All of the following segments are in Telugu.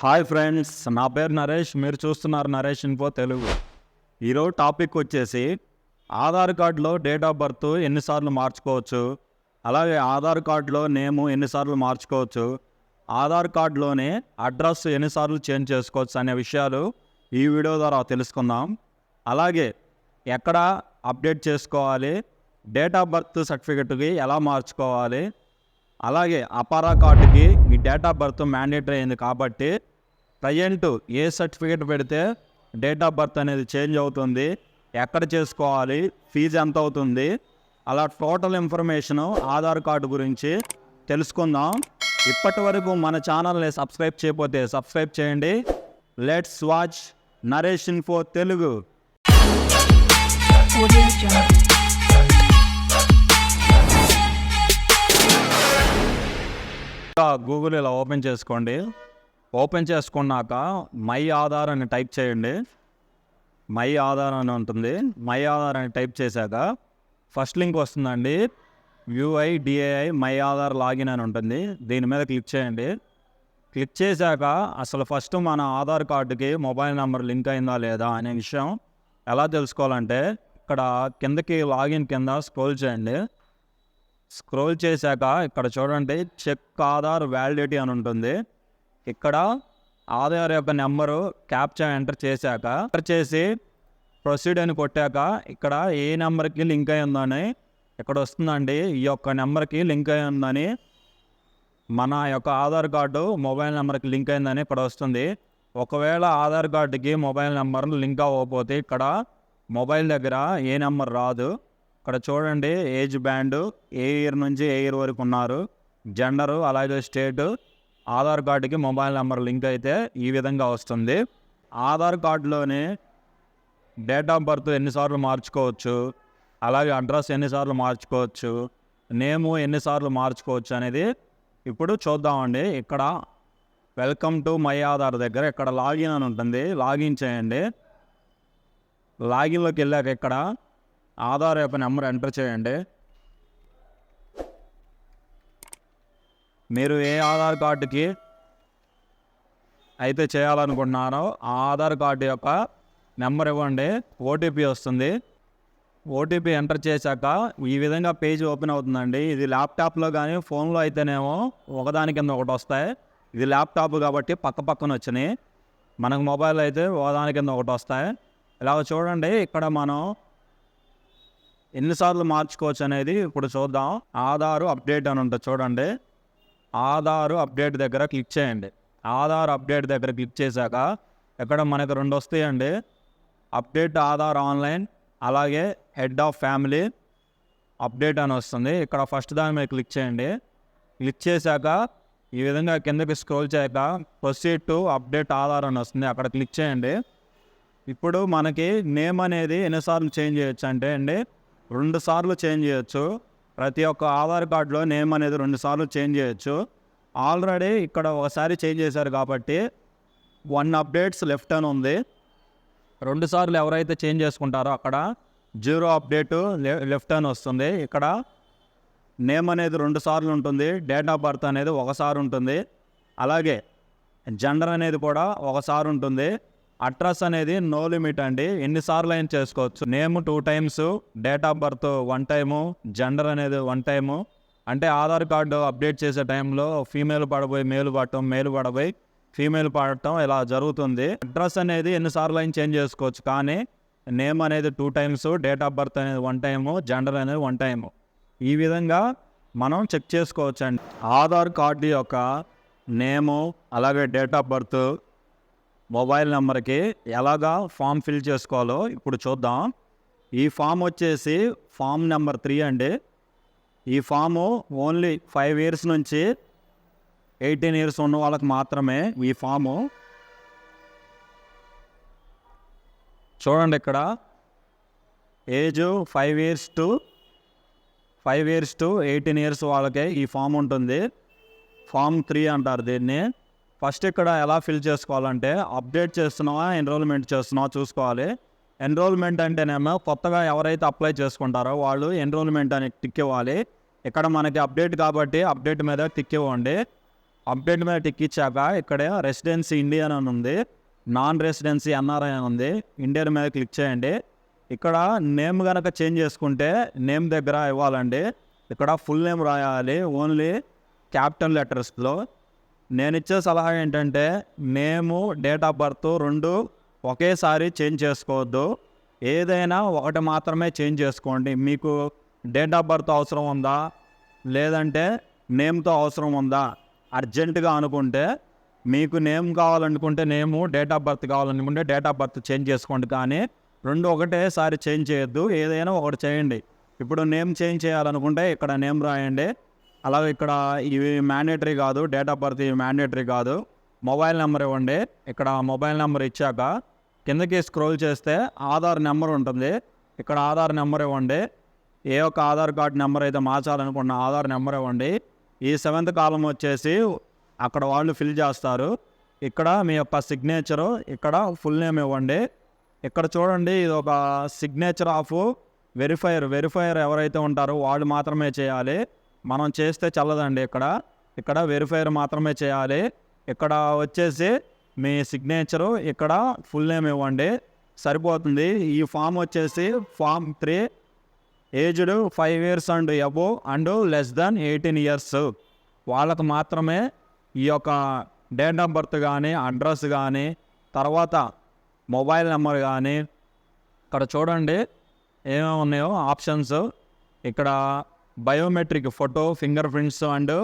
హాయ్ ఫ్రెండ్స్, నా పేరు నరేష్. మీరు చూస్తున్నారు నరేష్ ఇన్ఫో తెలుగు. ఈరోజు టాపిక్ వచ్చేసి ఆధార్ కార్డులో డేట్ ఆఫ్ బర్త్ ఎన్నిసార్లు మార్చుకోవచ్చు, అలాగే ఆధార్ కార్డులో నేము ఎన్నిసార్లు మార్చుకోవచ్చు, ఆధార్ కార్డులోనే అడ్రస్ ఎన్నిసార్లు చేంజ్ చేసుకోవచ్చు అనే విషయాలు ఈ వీడియో ద్వారా తెలుసుకుందాం. అలాగే ఎక్కడ అప్డేట్ చేసుకోవాలి, డేట్ ఆఫ్ బర్త్ సర్టిఫికెట్కి ఎలా మార్చుకోవాలి, అలాగే అపారా కార్డుకి మీ డేట్ ఆఫ్ బర్త్ మ్యాండేటరీ అయింది కాబట్టి ప్రజెంట్ ఏ సర్టిఫికేట్ పెడితే డేట్ ఆఫ్ బర్త్ అనేది చేంజ్ అవుతుంది, ఎక్కడ చేసుకోవాలి, ఫీజు ఎంత అవుతుంది, అలా టోటల్ ఇన్ఫర్మేషను ఆధార్ కార్డు గురించి తెలుసుకుందాం. ఇప్పటి వరకు మన ఛానల్ని సబ్స్క్రైబ్ చేయకపోతే సబ్స్క్రైబ్ చేయండి. Let's watch Naresh info Telugu. Google ఇలా ఓపెన్ చేసుకోండి. ఓపెన్ చేసుకున్నాక మై ఆధార్ అని టైప్ చేయండి. మై ఆధార్ అని ఉంటుంది. మై ఆధార్ అని టైప్ చేశాక ఫస్ట్ లింక్ వస్తుందండి, యుఐడిఏఐ మై ఆధార్ లాగిన్ అని ఉంటుంది. దీని మీద క్లిక్ చేయండి. క్లిక్ చేశాక అసలు ఫస్ట్ మన ఆధార్ కార్డుకి మొబైల్ నెంబర్ లింక్ అయిందా లేదా అనే విషయం ఎలా తెలుసుకోవాలంటే ఇక్కడ కిందకి లాగిన్ కింద స్క్రోల్ చేయండి. స్క్రోల్ చేశాక ఇక్కడ చూడండి, చెక్ ఆధార్ వ్యాలిడిటీ అని ఉంటుంది. ఇక్కడ ఆధార్ యొక్క నెంబరు క్యాప్చా ఎంటర్ చేశాక చేసి ప్రొసీడ్ అని కొట్టాక ఇక్కడ ఏ నెంబర్కి లింక్ అయి ఉందని ఇక్కడ వస్తుందండి. ఈ యొక్క నెంబర్కి లింక్ అయి ఉందని, మన యొక్క ఆధార్ కార్డు మొబైల్ నెంబర్కి లింక్ అయిందని ఇక్కడ వస్తుంది. ఒకవేళ ఆధార్ కార్డుకి మొబైల్ నెంబర్ లింక్ అవ్వకపోతే ఇక్కడ మొబైల్ దగ్గర ఏ నెంబర్ రాదు. ఇక్కడ చూడండి, ఏజ్ బ్యాండ్, ఏ ఇయర్ నుంచి ఏ ఇయర్ వరకు ఉన్నారు, జెండరు, అలాగే స్టేటు, ఆధార్ కార్డుకి మొబైల్ నెంబర్ లింక్ అయితే ఈ విధంగా వస్తుంది. ఆధార్ కార్డులోనే డేట్ ఆఫ్ బర్త్ ఎన్నిసార్లు మార్చుకోవచ్చు, అలాగే అడ్రస్ ఎన్నిసార్లు మార్చుకోవచ్చు, నేము ఎన్నిసార్లు మార్చుకోవచ్చు అనేది ఇప్పుడు చూద్దామండి. ఇక్కడ వెల్కమ్ టు మై ఆధార్ దగ్గర ఇక్కడ లాగిన్ అని ఉంటుంది. లాగిన్ చేయండి. లాగిన్లోకి వెళ్ళాక ఇక్కడ ఆధార్ యొక్క నెంబర్ ఎంటర్ చేయండి. మీరు ఏ ఆధార్ కార్డుకి అయితే చేయాలనుకుంటున్నారో ఆ ఆధార్ కార్డు యొక్క నెంబర్ ఇవ్వండి. ఓటీపీ వస్తుంది. ఓటీపీ ఎంటర్ చేశాక ఈ విధంగా పేజ్ ఓపెన్ అవుతుందండి. ఇది ల్యాప్టాప్లో కానీ ఫోన్లో అయితేనేమో ఒకదాని కింద ఒకటి వస్తాయి. ఇది ల్యాప్టాప్ కాబట్టి పక్క పక్కన వచ్చినాయి. మనకు మొబైల్ అయితే ఒకదాని కింద ఒకటి వస్తాయి. ఇలా చూడండి, ఇక్కడ మనం ఎన్నిసార్లు మార్చుకోవచ్చు అనేది ఇప్పుడు చూద్దాం. ఆధార్ అప్డేట్ అని ఉంటుంది చూడండి. ఆధార్ అప్డేట్ దగ్గర క్లిక్ చేయండి. ఆధార్ అప్డేట్ దగ్గర క్లిక్ చేశాక ఇక్కడ మనకు రెండు వస్తాయండి, అప్డేట్ ఆధార్ ఆన్లైన్, అలాగే హెడ్ ఆఫ్ ఫ్యామిలీ అప్డేట్ అని వస్తుంది. ఇక్కడ ఫస్ట్ దాని మీద క్లిక్ చేయండి. క్లిక్ చేశాక ఈ విధంగా కిందకి స్క్రోల్ చేయక ప్రొసీడ్ టు అప్డేట్ ఆధార్ అని వస్తుంది. అక్కడ క్లిక్ చేయండి. ఇప్పుడు మనకి నేమ్ అనేది ఎన్నిసార్లు చేంజ్ చేయొచ్చు అంటే అండి 2 సార్లు చేంజ్ చేయొచ్చు. ప్రతి ఒక్క ఆధార్ కార్డులో నేమ్ అనేది 2 సార్లు చేంజ్ చేయొచ్చు. ఆల్రెడీ ఇక్కడ ఒకసారి చేంజ్ చేశారు కాబట్టి 1 అప్డేట్స్ లెఫ్ట్ అని ఉంది. 2 సార్లు ఎవరైతే చేంజ్ చేసుకుంటారో అక్కడ 0 అప్డేటు లెఫ్ట్ అని వస్తుంది. ఇక్కడ నేమ్ అనేది 2 సార్లు ఉంటుంది. డేట్ ఆఫ్ బర్త్ అనేది ఒకసారి ఉంటుంది. అలాగే జెండర్ అనేది కూడా ఒకసారి ఉంటుంది. అడ్రస్ అనేది నో లిమిట్ అండి, ఎన్నిసార్లు అయినా చేసుకోవచ్చు. Name 2 times, date of birth 1 time, gender అనేది 1 టైము. అంటే ఆధార్ కార్డు అప్డేట్ చేసే టైంలో ఫీమేల్ పడబోయి మేలు పడటం, మేలు పడబోయి ఫీమేల్ పడటం ఇలా జరుగుతుంది. అడ్రస్ అనేది ఎన్నిసార్లు అయినా చేంజ్ చేసుకోవచ్చు, కానీ నేమ్ అనేది 2 టైమ్స్, డేట్ ఆఫ్ బర్త్ అనేది 1 టైము, జెండర్ అనేది 1 టైము. ఈ విధంగా మనం చెక్ చేసుకోవచ్చు అండి. ఆధార్ కార్డు యొక్క నేము, అలాగే డేట్ ఆఫ్ బర్త్, మొబైల్ నెంబర్కి ఎలాగా ఫామ్ ఫిల్ చేసుకోవాలో ఇప్పుడు చూద్దాం. ఈ ఫామ్ వచ్చేసి ఫామ్ నెంబర్ 3 అండి. ఈ ఫాము ఓన్లీ 5 ఇయర్స్ నుంచి 18 ఇయర్స్ ఉన్న వాళ్ళకి మాత్రమే ఈ ఫాము. చూడండి, ఇక్కడ ఏజ్ 5 ఇయర్స్ టు 18 ఇయర్స్ వాళ్ళకే ఈ ఫామ్ ఉంటుంది. ఫామ్ 3 అంటారు దీన్ని. ఫస్ట్ ఇక్కడ ఎలా ఫిల్ చేసుకోవాలంటే అప్డేట్ చేస్తున్నావా, ఎన్రోల్మెంట్ చేస్తున్నావా చూసుకోవాలి. ఎన్రోల్మెంట్ అంటేనేమో కొత్తగా ఎవరైతే అప్లై చేసుకుంటారో వాళ్ళు ఎన్రోల్మెంట్ అని టిక్ ఇవ్వాలి. ఇక్కడ మనకి అప్డేట్ కాబట్టి అప్డేట్ మీద టిక్ ఇవ్వండి. అప్డేట్ మీద టిక్ ఇచ్చాక ఇక్కడ రెసిడెన్సీ ఇండియన్ అని ఉంది, నాన్ రెసిడెన్సీ ఎన్ఆర్ఐ అని ఉంది. ఇండియన్ మీద క్లిక్ చేయండి. ఇక్కడ నేమ్ కనుక చేంజ్ చేసుకుంటే నేమ్ దగ్గర ఇవ్వాలండి. ఇక్కడ ఫుల్ నేమ్ రాయాలి, ఓన్లీ క్యాపిటల్ లెటర్స్లో. నేను ఇచ్చే సలహా ఏంటంటే నేము, డేట్ ఆఫ్ బర్త్ రెండు ఒకేసారి చేంజ్ చేసుకోవద్దు. ఏదైనా ఒకటి మాత్రమే చేంజ్ చేసుకోండి. మీకు డేట్ ఆఫ్ బర్త్ అవసరం ఉందా, లేదంటే నేమ్తో అవసరం ఉందా, అర్జెంటుగా అనుకుంటే మీకు నేమ్ కావాలనుకుంటే నేము, డేట్ ఆఫ్ బర్త్ కావాలనుకుంటే డేట్ ఆఫ్ బర్త్ చేంజ్ చేసుకోండి. కానీ రెండు ఒకటేసారి చేంజ్ చేయొద్దు, ఏదైనా ఒకటి చేయండి. ఇప్పుడు నేమ్ చేంజ్ చేయాలనుకుంటే ఇక్కడ నేమ్ రాయండి. అలాగే ఇక్కడ ఇవి మ్యాండేటరీ కాదు, డేట్ ఆఫ్ బర్త్ ఇవి మ్యాండేటరీ కాదు. మొబైల్ నెంబర్ ఇవ్వండి. ఇక్కడ మొబైల్ నెంబర్ ఇచ్చాక కిందకి స్క్రోల్ చేస్తే ఆధార్ నెంబర్ ఉంటుంది. ఇక్కడ ఆధార్ నెంబర్ ఇవ్వండి. ఏ ఒక్క ఆధార్ కార్డు నెంబర్ అయితే మార్చాలనుకున్న ఆధార్ నెంబర్ ఇవ్వండి. ఈ 7th కాలం వచ్చేసి అక్కడ వాళ్ళు ఫిల్ చేస్తారు. ఇక్కడ మీ యొక్క సిగ్నేచరు, ఇక్కడ ఫుల్ నేమ్ ఇవ్వండి. ఇక్కడ చూడండి, ఇది ఒక సిగ్నేచర్ ఆఫ్ వెరిఫైయర్ ఎవరైతే ఉంటారో వాళ్ళు మాత్రమే చేయాలి. మనం చేస్తే చల్లదండి. ఇక్కడ వెరిఫైయర్ మాత్రమే చేయాలి. ఇక్కడ వచ్చేసి మీ సిగ్నేచరు, ఇక్కడ ఫుల్ నేమ్ ఇవ్వండి, సరిపోతుంది. ఈ ఫామ్ వచ్చేసి form 3, aged 5 years and above and less than 18 years వాళ్ళకు మాత్రమే ఈ యొక్క డేట్ ఆఫ్ బర్త్ కానీ, అడ్రస్ కానీ, తర్వాత మొబైల్ నెంబర్ కానీ, ఇక్కడ చూడండి ఏమేమి ఉన్నాయో ఆప్షన్స్. ఇక్కడ biometric photo, finger prints and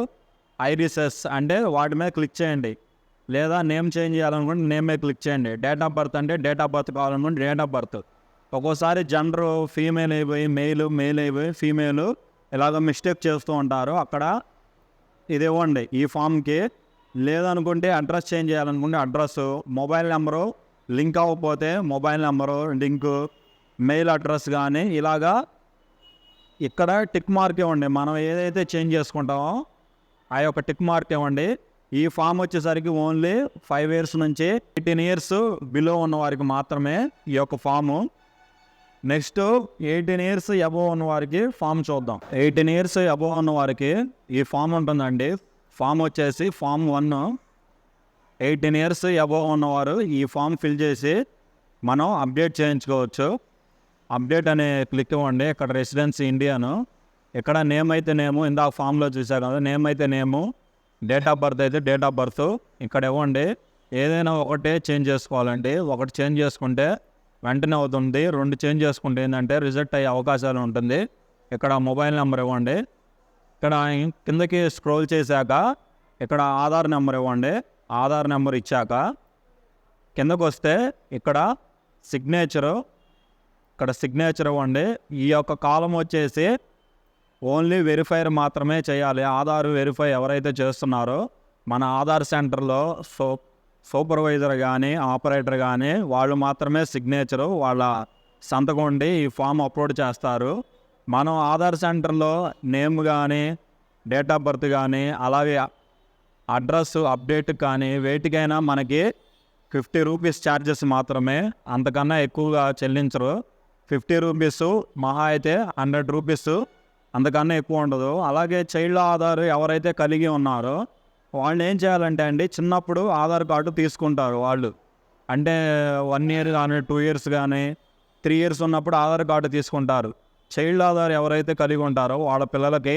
irises అంటే వాటి మీద క్లిక్ చేయండి. లేదా నేమ్ చేంజ్ చేయాలనుకుంటే నేమ్ మీద క్లిక్ చేయండి. డేట్ ఆఫ్ బర్త్ అంటే డేట్ ఆఫ్ బర్త్ కావాలనుకుంటే డేట్ ఆఫ్ బర్త్. ఒక్కోసారి జెండర్ ఫీమేల్ అయిపోయి మెయిల్ అయిపోయి ఫీమేల్ ఇలాగ మిస్టేక్ చేస్తూ ఉంటారు. అక్కడ ఇది ఇవ్వండి ఈ ఫామ్కి. లేదనుకుంటే అడ్రస్ చేంజ్ చేయాలనుకుంటే అడ్రస్, మొబైల్ నెంబరు లింక్ అవ్వకపోతే mobile number link, mail address కానీ ఇలాగా ఇక్కడ టిక్ మార్క్ ఇవ్వండి. మనం ఏదైతే చేంజ్ చేసుకుంటామో ఆ యొక్క టిక్ మార్క్ ఇవ్వండి. ఈ ఫామ్ వచ్చేసరికి ఓన్లీ 5 years నుంచి 18 years బిలో ఉన్న వారికి మాత్రమే ఈ యొక్క ఫాము. నెక్స్ట్ 18 years అబోవ్ ఉన్న వారికి ఫామ్ చూద్దాం. 18 years అబోవ్ ఉన్న వారికి ఈ ఫామ్ ఉంటుందండి. ఫామ్ వచ్చేసి ఫామ్ 1. 18 years అబోవ్ ఉన్నవారు ఈ ఫామ్ ఫిల్ చేసి మనం అప్డేట్ చేయించుకోవచ్చు. అప్డేట్ అనే క్లిక్ ఇవ్వండి. ఇక్కడ రెసిడెన్సీ ఇండియాను, ఇక్కడ నేమ్ అయితే నేము, ఇందాక ఫామ్లో చూసారు కదా, నేమ్ అయితే నేము, డేట్ ఆఫ్ బర్త్ అయితే డేట్ ఆఫ్ బర్త్ ఇక్కడ ఇవ్వండి. ఏదైనా ఒకటే చేంజ్ చేసుకోవాలండి. ఒకటి చేంజ్ చేసుకుంటే వెంటనే అవుతుంది, రెండు చేంజ్ చేసుకుంటే ఏంటంటే రిజెక్ట్ అయ్యే అవకాశాలు ఉంటుంది. ఇక్కడ మొబైల్ నెంబర్ ఇవ్వండి. ఇక్కడ కిందకి స్క్రోల్ చేశాక ఇక్కడ ఆధార్ నెంబర్ ఇవ్వండి. ఆధార్ నెంబర్ ఇచ్చాక కిందకు వస్తే ఇక్కడ సిగ్నేచరు, ఇక్కడ సిగ్నేచర్ ఇవ్వండి. ఈ యొక్క కాలం వచ్చేసి ఓన్లీ వెరిఫైర్ మాత్రమే చేయాలి. ఆధార్ వెరిఫై ఎవరైతే చేస్తున్నారో మన ఆధార్ సెంటర్లో సూపర్వైజర్ కానీ, ఆపరేటర్ కానీ వాళ్ళు మాత్రమే సిగ్నేచరు, వాళ్ళ సంతకం ఉండి ఈ ఫామ్ అప్లోడ్ చేస్తారు. మనం ఆధార్ సెంటర్లో నేమ్ కానీ, డేట్ ఆఫ్ బర్త్ కానీ, అలాగే అడ్రస్ అప్డేట్ కానీ వేటికైనా మనకి 50 rupees ఛార్జెస్ మాత్రమే, అంతకన్నా ఎక్కువగా చెల్లించరు. 50 rupees, మహా అయితే 100 rupees, అంతకన్నా ఎక్కువ ఉండదు. అలాగే చైల్డ్ ఆధార్ ఎవరైతే కలిగి ఉన్నారో వాళ్ళు ఏం చేయాలంటే అండి, చిన్నప్పుడు ఆధార్ కార్డు తీసుకుంటారు వాళ్ళు. అంటే 1 year కానీ, 2 years కానీ, 3 years ఉన్నప్పుడు ఆధార్ కార్డు తీసుకుంటారు. చైల్డ్ ఆధార్ ఎవరైతే కలిగి ఉంటారో వాళ్ళ పిల్లలకి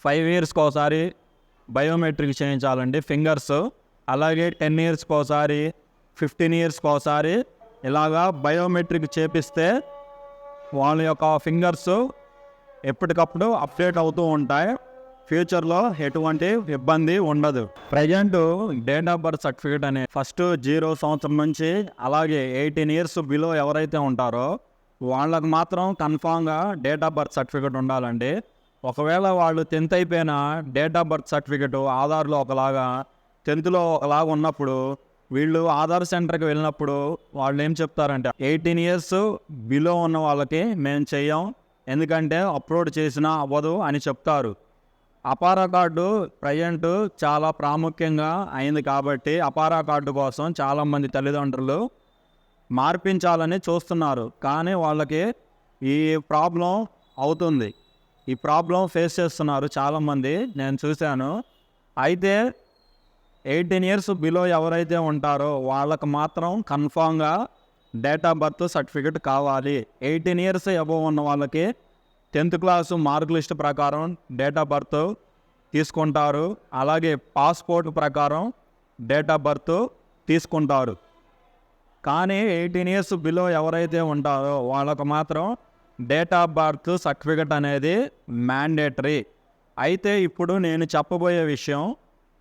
5 yearsకి ఒకసారి బయోమెట్రిక్ చేయించాలండి, ఫింగర్స్. అలాగే 10 yearsకి ఒకసారి, 15 yearsకి ఒకసారి ఇలాగా బయోమెట్రిక్ చేపిస్తే వాళ్ళ యొక్క ఫింగర్స్ ఎప్పటికప్పుడు అప్డేట్ అవుతూ ఉంటాయి. ఫ్యూచర్లో ఎటువంటి ఇబ్బంది ఉండదు. Present date of birth certificate అనే ఫస్ట్ 0 సంవత్సరం నుంచి అలాగే 18 years బిలో ఎవరైతే ఉంటారో వాళ్ళకు మాత్రం కన్ఫామ్గా డేట్ ఆఫ్ బర్త్ సర్టిఫికేట్ ఉండాలండి. ఒకవేళ వాళ్ళు 10th అయిపోయిన డేట్ ఆఫ్ బర్త్ సర్టిఫికేట్ ఆధార్లో ఒకలాగా, 10thలో ఒకలాగా ఉన్నప్పుడు వీళ్ళు ఆధార్ సెంటర్కి వెళ్ళినప్పుడు వాళ్ళు ఏం చెప్తారంటే 18 years బిలో ఉన్న వాళ్ళకి మేము చెయ్యం, ఎందుకంటే అప్లోడ్ చేసినా అవ్వదు అని చెప్తారు. అపారా కార్డు ప్రజెంట్ చాలా ప్రాముఖ్యంగా అయింది కాబట్టి అపారా కార్డు కోసం చాలామంది తల్లిదండ్రులు మార్పించాలని చూస్తున్నారు. కానీ వాళ్ళకి ఈ ప్రాబ్లం అవుతుంది, ఈ ప్రాబ్లం ఫేస్ చేస్తున్నారు చాలామంది, నేను చూశాను. అయితే 18 ఇయర్స్ బిలో ఎవరైతే ఉంటారో వాళ్ళకి మాత్రం కన్ఫామ్గా డేట్ ఆఫ్ బర్త్ సర్టిఫికెట్ కావాలి. 18 ఇయర్స్ అబోవ్ ఉన్న వాళ్ళకి 10th క్లాసు మార్క్ లిస్ట్ ప్రకారం డేట్ ఆఫ్ బర్త్ తీసుకుంటారు. అలాగే పాస్పోర్ట్ ప్రకారం డేట్ ఆఫ్ బర్త్ తీసుకుంటారు. కానీ 18 ఇయర్స్ బిలో ఎవరైతే ఉంటారో వాళ్ళకు మాత్రం డేట్ ఆఫ్ బర్త్ సర్టిఫికెట్ అనేది మ్యాండేటరీ. అయితే ఇప్పుడు నేను చెప్పబోయే విషయం,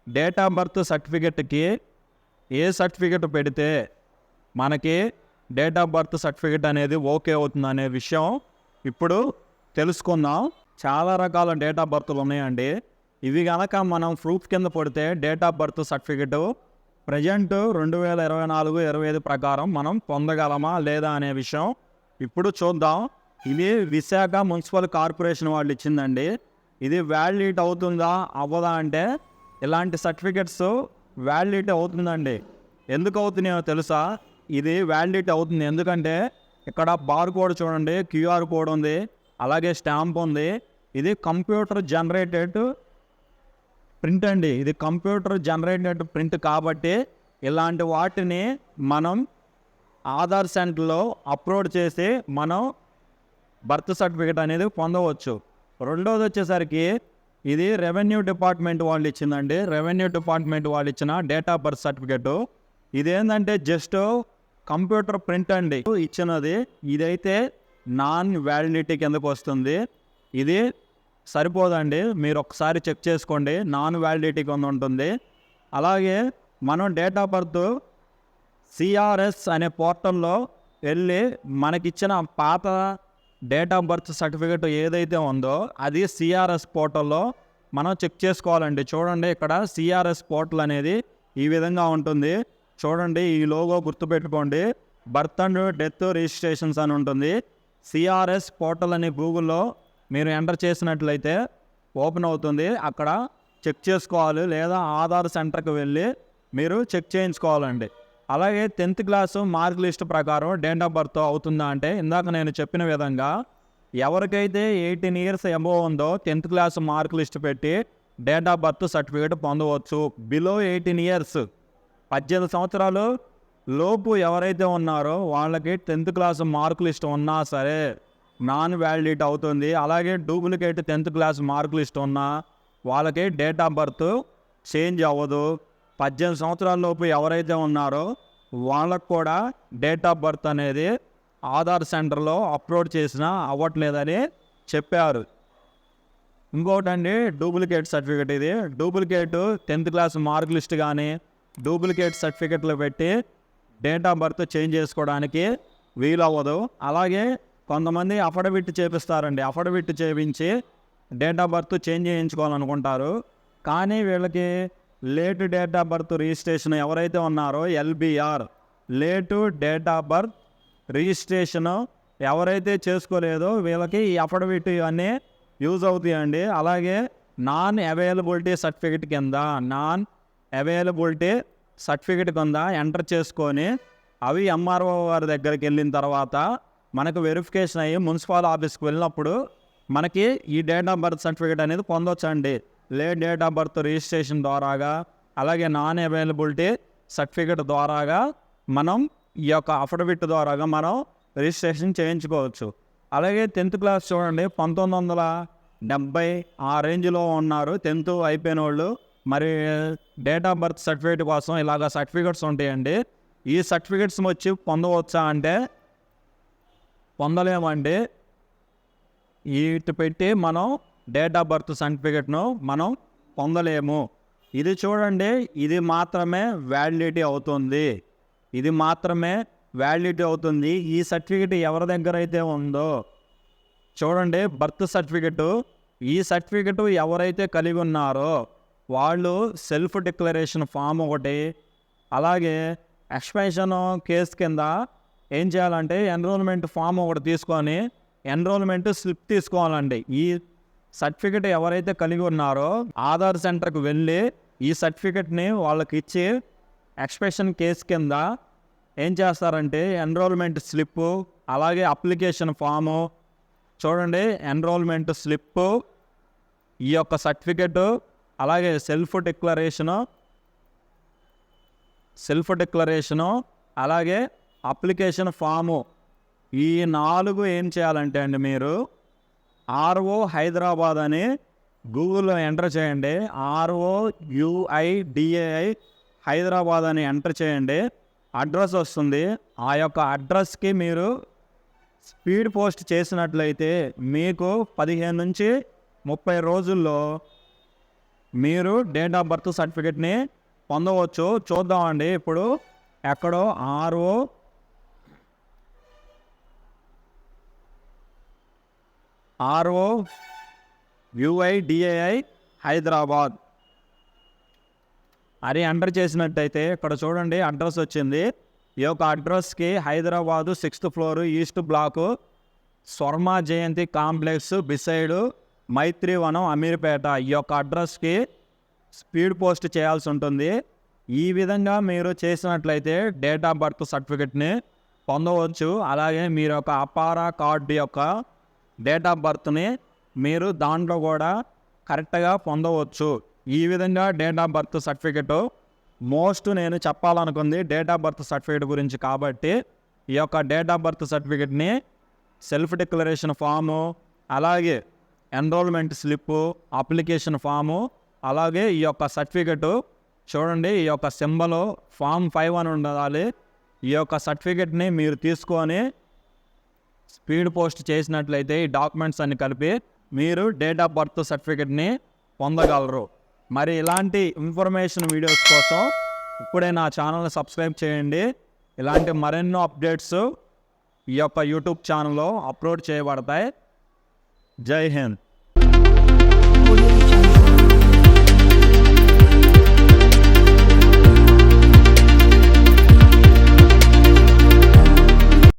డేట్ ఆఫ్ బర్త్ సర్టిఫికెట్కి ఏ సర్టిఫికెట్ పెడితే మనకి డేట్ ఆఫ్ బర్త్ సర్టిఫికెట్ అనేది ఓకే అవుతుంది అనే విషయం ఇప్పుడు తెలుసుకుందాం. చాలా రకాల డేట్ ఆఫ్ బర్త్లు ఉన్నాయండి. ఇవి కనుక మనం ప్రూఫ్ కింద పడితే date of birth certificate present 2024-25 ప్రకారం మనం పొందగలమా లేదా అనే విషయం ఇప్పుడు చూద్దాం. ఇది విశాఖ మున్సిపల్ కార్పొరేషన్ వాళ్ళు ఇచ్చిందండి. ఇది వ్యాలిడిటీ అవుతుందా అవ్వదా అంటే ఇలాంటి సర్టిఫికెట్స్ వ్యాలిడిటీ అవుతుందండి. ఎందుకు అవుతున్నాయో తెలుసా? ఇది వ్యాలిడిటీ అవుతుంది ఎందుకంటే ఇక్కడ బార్ కోడ్ చూడండి, క్యూఆర్ కోడ్ ఉంది, అలాగే స్టాంప్ ఉంది. ఇది కంప్యూటర్ జనరేటెడ్ ప్రింట్ అండి. ఇది కంప్యూటర్ జనరేటెడ్ ప్రింట్ కాబట్టి ఇలాంటి వాటిని మనం ఆధార్ సెంటర్లో అప్లోడ్ చేసి మనం బర్త్ సర్టిఫికేట్ అనేది పొందవచ్చు. రెండోది వచ్చేసరికి ఇది రెవెన్యూ డిపార్ట్మెంట్ వాళ్ళు ఇచ్చిందండి. రెవెన్యూ డిపార్ట్మెంట్ వాళ్ళు ఇచ్చిన డేట్ ఆఫ్ బర్త్ సర్టిఫికేటు ఇదేంటంటే జస్ట్ కంప్యూటర్ ప్రింట్ అండి ఇచ్చినది. ఇదైతే నాన్ వ్యాలిడిటీ కిందకు వస్తుంది. ఇది సరిపోదండి, మీరు ఒకసారి చెక్ చేసుకోండి, నాన్ వ్యాలిడిటీ కింద ఉంటుంది. అలాగే మనం డేట్ ఆఫ్ బర్త్ సిఆర్ఎస్ అనే పోర్టల్లో వెళ్ళి మనకిచ్చిన పాత డేట్ ఆఫ్ బర్త్ సర్టిఫికేట్ ఏదైతే ఉందో అది సిఆర్ఎస్ పోర్టల్లో మనం చెక్ చేసుకోవాలండి. చూడండి, ఇక్కడ సిఆర్ఎస్ పోర్టల్ అనేది ఈ విధంగా ఉంటుంది. చూడండి, ఈ లోగో గుర్తుపెట్టుకోండి, బర్త్ అండ్ డెత్ రిజిస్ట్రేషన్స్ అని ఉంటుంది. సిఆర్ఎస్ పోర్టల్ అని గూగుల్లో మీరు ఎంటర్ చేసినట్లయితే ఓపెన్ అవుతుంది. అక్కడ చెక్ చేసుకోవాలి, లేదా ఆధార్ సెంటర్కి వెళ్ళి మీరు చెక్ చేయించుకోవాలండి. అలాగే 10th క్లాసు మార్క్ లిస్ట్ ప్రకారం డేట్ ఆఫ్ బర్త్ అవుతుందా అంటే ఇందాక నేను చెప్పిన విధంగా ఎవరికైతే 18 ఇయర్స్ అబోవ్ ఉందో 10th క్లాసు మార్క్ లిస్ట్ పెట్టి డేట్ ఆఫ్ బర్త్ సర్టిఫికేట్ పొందవచ్చు. బిలో 18 ఇయర్స్ 18 సంవత్సరాలు లోపు ఎవరైతే ఉన్నారో వాళ్ళకి 10th క్లాసు మార్క్ లిస్ట్ ఉన్నా సరే నాన్ వ్యాలిడిటీ అవుతుంది. అలాగే duplicate 10th class mark list ఉన్నా వాళ్ళకి డేట్ ఆఫ్ బర్త్ చేంజ్ అవ్వదు. 18 సంవత్సరాల లోపు ఎవరైతే ఉన్నారో వాళ్ళకు కూడా డేట్ ఆఫ్ బర్త్ అనేది ఆధార్ సెంటర్లో అప్లోడ్ చేసినా అవ్వట్లేదని చెప్పారు. ఇంకోటండి, డూప్లికేట్ సర్టిఫికేట్. ఇది duplicate 10th class mark list కానీ డూప్లికేట్ సర్టిఫికెట్లు పెట్టి డేట్ ఆఫ్ బర్త్ చేంజ్ చేసుకోవడానికి వీలవ్వదు. అలాగే కొంతమంది అఫిడవిట్ చేపిస్తారండి. అఫిడవిట్ చేయించి డేట్ ఆఫ్ బర్త్ చేంజ్ చేయించుకోవాలనుకుంటారు. కానీ వీళ్ళకి late date of birth registration ఎవరైతే ఉన్నారో LBR late date of birth registration ఎవరైతే చేసుకోలేదో వీళ్ళకి ఈ అఫిడవిట్ ఇవన్నీ యూజ్ అవుతాయండి. అలాగే నాన్ అవైలబిలిటీ సర్టిఫికేట్ కింద ఎంటర్ చేసుకొని అవి ఎంఆర్ఓ వారి దగ్గరికి వెళ్ళిన తర్వాత మనకు వెరిఫికేషన్ అయ్యి మున్సిపల్ ఆఫీస్కి వెళ్ళినప్పుడు మనకి ఈ డేట్ ఆఫ్ బర్త్ సర్టిఫికేట్ అనేది పొందొచ్చండి. Late date of birth registration ద్వారాగా అలాగే నాన్ అవైలబిలిటీ సర్టిఫికేట్ ద్వారాగా మనం ఈ యొక్క అఫిడవిట్ ద్వారాగా మనం రిజిస్ట్రేషన్ చేయించుకోవచ్చు. అలాగే 10th క్లాస్ చూడండి, 1970 ఆ రేంజ్లో ఉన్నారు 10th అయిపోయిన వాళ్ళు. మరి డేట్ ఆఫ్ బర్త్ సర్టిఫికేట్ కోసం ఇలాగ సర్టిఫికేట్స్ ఉంటాయండి. ఈ సర్టిఫికేట్స్ వచ్చి పొందవచ్చా అంటే పొందలేమండి. వీటి పెట్టి మనం డేట్ ఆఫ్ బర్త్ సర్టిఫికేట్ను మనం పొందలేము. ఇది చూడండి, ఇది మాత్రమే వ్యాలిడిటీ అవుతుంది. ఈ సర్టిఫికేట్ ఎవరి దగ్గర అయితే ఉందో చూడండి, బర్త్ సర్టిఫికేటు, ఈ సర్టిఫికేటు ఎవరైతే కలిగి ఉన్నారో వాళ్ళు సెల్ఫ్ డిక్లరేషన్ ఫామ్ ఒకటి, అలాగే ఎక్స్పెన్షన్ కేసు కింద ఏం చేయాలంటే ఎన్రోల్మెంట్ ఫామ్ ఒకటి తీసుకొని ఎన్రోల్మెంట్ స్లిప్ తీసుకోవాలండి. ఈ సర్టిఫికేట్ ఎవరైతే కలిగి ఉన్నారో ఆధార్ సెంటర్కి వెళ్ళి ఈ సర్టిఫికేట్ని వాళ్ళకి ఇచ్చి ఎక్స్పెన్షన్ కేసు కింద ఏం చేస్తారంటే ఎన్రోల్మెంట్ స్లిప్పు, అలాగే అప్లికేషన్ ఫాము చూడండి, ఎన్రోల్మెంట్ స్లిప్పు, ఈ యొక్క సర్టిఫికేటు, అలాగే సెల్ఫ్ డిక్లరేషను, సెల్ఫ్ డిక్లరేషను, అలాగే అప్లికేషన్ ఫాము, ఈ 4 ఏం చేయాలంటే అండి మీరు ఆర్ఓ హైదరాబాద్ అని గూగుల్లో ఎంటర్ చేయండి. ROUIDAI హైదరాబాద్ అని ఎంటర్ చేయండి. అడ్రస్ వస్తుంది. ఆ యొక్క అడ్రస్కి మీరు స్పీడ్ పోస్ట్ చేసినట్లయితే మీకు 15 నుంచి 30 రోజుల్లో మీరు డేట్ ఆఫ్ బర్త్ సర్టిఫికెట్ని పొందవచ్చు. చూద్దామండి ఇప్పుడు ఎక్కడో ROUIDAI హైదరాబాద్ అని ఎంటర్ చేసినట్టయితే ఇక్కడ చూడండి అడ్రస్ వచ్చింది. ఈ యొక్క అడ్రస్కి Hyderabad 6th floor east block Swarna Jayanti complex beside Maitri Vanam Ameerpet, ఈ యొక్క అడ్రస్కి స్పీడ్ పోస్ట్ చేయాల్సి ఉంటుంది. ఈ విధంగా మీరు చేసినట్లయితే డేట్ ఆఫ్ బర్త్ సర్టిఫికెట్ని పొందవచ్చు. అలాగే మీరు యొక్క అపారా కార్డు యొక్క డేట్ ఆఫ్ బర్త్ని మీరు దాంట్లో కూడా కరెక్ట్గా పొందవచ్చు. ఈ విధంగా డేట్ ఆఫ్ బర్త్ సర్టిఫికెట్ నేను చెప్పాలనుకుంది డేట్ ఆఫ్ బర్త్ సర్టిఫికెట్ గురించి కాబట్టి ఈ యొక్క డేట్ ఆఫ్ బర్త్ సర్టిఫికెట్ని సెల్ఫ్ డిక్లరేషన్ ఫాము, అలాగే ఎన్రోల్మెంట్ స్లిప్పు, అప్లికేషన్ ఫాము, అలాగే ఈ యొక్క సర్టిఫికెట్ చూడండి ఈ యొక్క సింబల్ ఫామ్ 5 అని ఉండాలి. ఈ యొక్క సర్టిఫికెట్ని మీరు తీసుకొని స్పీడ్ పోస్ట్ చేసినట్లయితే ఈ డాక్యుమెంట్స్ అన్ని కలిపి మీరు డేట్ ఆఫ్ బర్త్ సర్టిఫికెట్ని పొందగలరు. మరి ఇలాంటి ఇన్ఫర్మేషన్ వీడియోస్ కోసం ఇప్పుడే నా ఛానల్ని సబ్స్క్రైబ్ చేయండి. ఇలాంటి మరెన్నో అప్డేట్స్ ఈ యొక్క యూట్యూబ్ ఛానల్లో అప్లోడ్ చేయబడతాయి. జై హింద్.